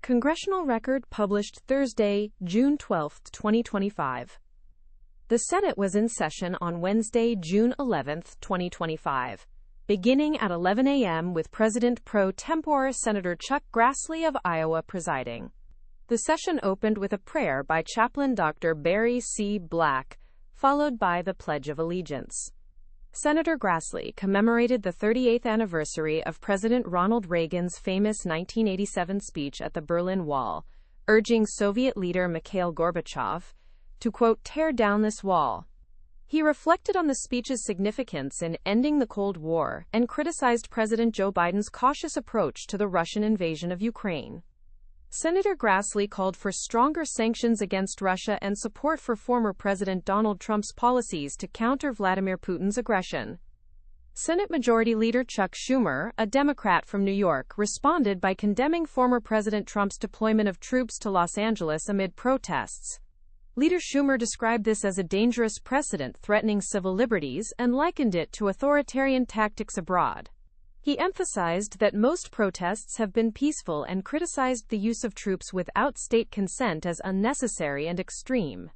Congressional Record published Thursday, June 12, 2025. The Senate was in session on Wednesday, June 11, 2025, beginning at 11 a.m. with President pro tempore Senator Chuck Grassley of Iowa presiding. The session opened with a prayer by Chaplain Dr. Barry C. Black, followed by the Pledge of Allegiance. Senator Grassley commemorated the 38th anniversary of President Ronald Reagan's famous 1987 speech at the Berlin Wall, urging Soviet leader Mikhail Gorbachev to, quote, tear down this wall. He reflected on the speech's significance in ending the Cold War and criticized President Joe Biden's cautious approach to the Russian invasion of Ukraine. Senator Grassley called for stronger sanctions against Russia and support for former President Donald Trump's policies to counter Vladimir Putin's aggression. Senate Majority Leader Chuck Schumer, a Democrat from New York, responded by condemning former President Trump's deployment of troops to Los Angeles amid protests. Leader Schumer described this as a dangerous precedent threatening civil liberties and likened it to authoritarian tactics abroad. He emphasized that most protests have been peaceful and criticized the use of troops without state consent as unnecessary and extreme.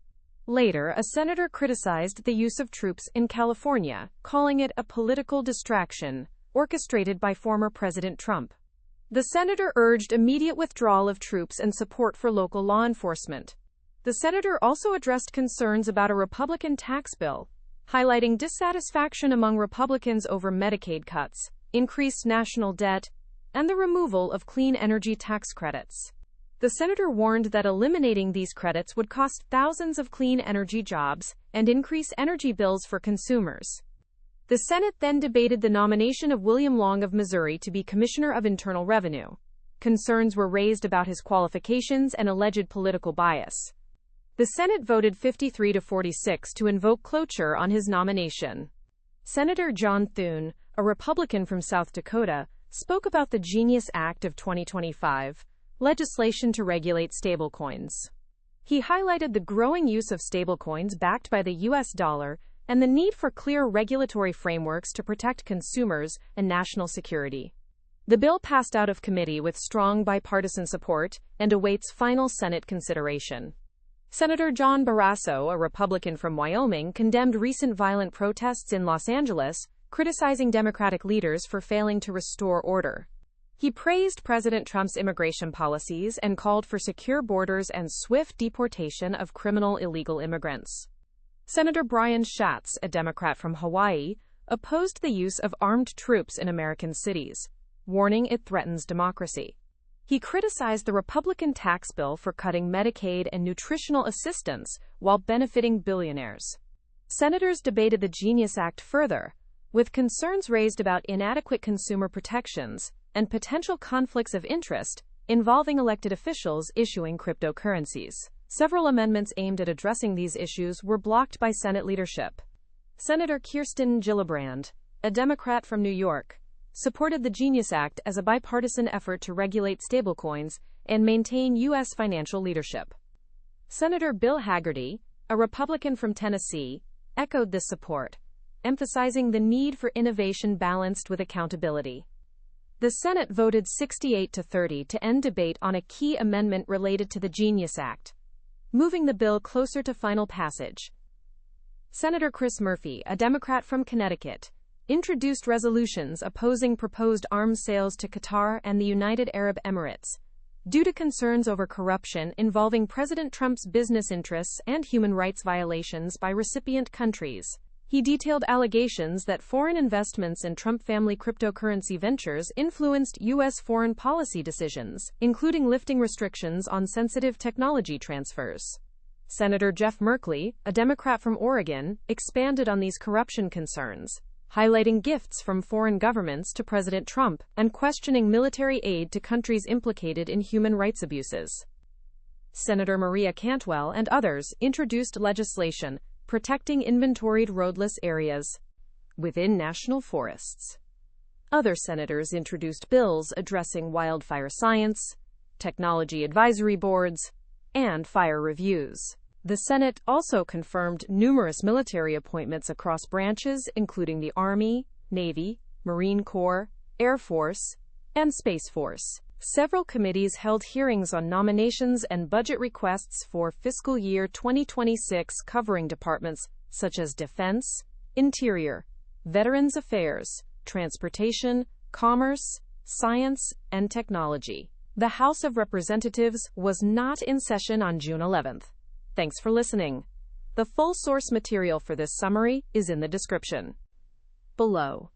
Later, a senator criticized the use of troops in California, calling it a political distraction orchestrated by former President Trump. The senator urged immediate withdrawal of troops and support for local law enforcement. The senator also addressed concerns about a Republican tax bill, highlighting dissatisfaction among Republicans over Medicaid cuts, increased national debt, and the removal of clean energy tax credits. The senator warned that eliminating these credits would cost thousands of clean energy jobs and increase energy bills for consumers. The Senate then debated the nomination of William Long of Missouri to be Commissioner of Internal Revenue. Concerns were raised about his qualifications and alleged political bias. The Senate voted 53-46 to invoke cloture on his nomination. Senator John Thune, a Republican from South Dakota, spoke about the Genius Act of 2025, legislation to regulate stablecoins. He highlighted the growing use of stablecoins backed by the U.S. dollar and the need for clear regulatory frameworks to protect consumers and national security. The bill passed out of committee with strong bipartisan support and awaits final Senate consideration. Senator John Barrasso, a Republican from Wyoming, condemned recent violent protests in Los Angeles, criticizing Democratic leaders for failing to restore order. He praised President Trump's immigration policies and called for secure borders and swift deportation of criminal illegal immigrants. Senator Brian Schatz, a Democrat from Hawaii, opposed the use of armed troops in American cities, warning it threatens democracy. He criticized the Republican tax bill for cutting Medicaid and nutritional assistance while benefiting billionaires. Senators debated the Genius Act further, with concerns raised about inadequate consumer protections and potential conflicts of interest involving elected officials issuing cryptocurrencies. Several amendments aimed at addressing these issues were blocked by Senate leadership. Senator Kirsten Gillibrand, a Democrat from New York, supported the Genius Act as a bipartisan effort to regulate stablecoins and maintain U.S. financial leadership. Senator Bill Hagerty, a Republican from Tennessee, echoed this support, emphasizing the need for innovation balanced with accountability. The Senate voted 68-30 to end debate on a key amendment related to the Genius Act, moving the bill closer to final passage. Senator Chris Murphy, a Democrat from Connecticut, introduced resolutions opposing proposed arms sales to Qatar and the United Arab Emirates, due to concerns over corruption involving President Trump's business interests and human rights violations by recipient countries. He detailed allegations that foreign investments in Trump family cryptocurrency ventures influenced U.S. foreign policy decisions, including lifting restrictions on sensitive technology transfers. Senator Jeff Merkley, a Democrat from Oregon, expanded on these corruption concerns, highlighting gifts from foreign governments to President Trump and questioning military aid to countries implicated in human rights abuses. Senator Maria Cantwell and others introduced legislation protecting inventoried roadless areas within national forests. Other senators introduced bills addressing wildfire science, technology advisory boards, and fire reviews. The Senate also confirmed numerous military appointments across branches, including the Army, Navy, Marine Corps, Air Force, and Space Force. Several committees held hearings on nominations and budget requests for fiscal year 2026 covering departments such as Defense, Interior, Veterans Affairs, Transportation, Commerce, Science, and Technology. The House of Representatives was not in session on June 11th. Thanks for listening. The full source material for this summary is in the description below.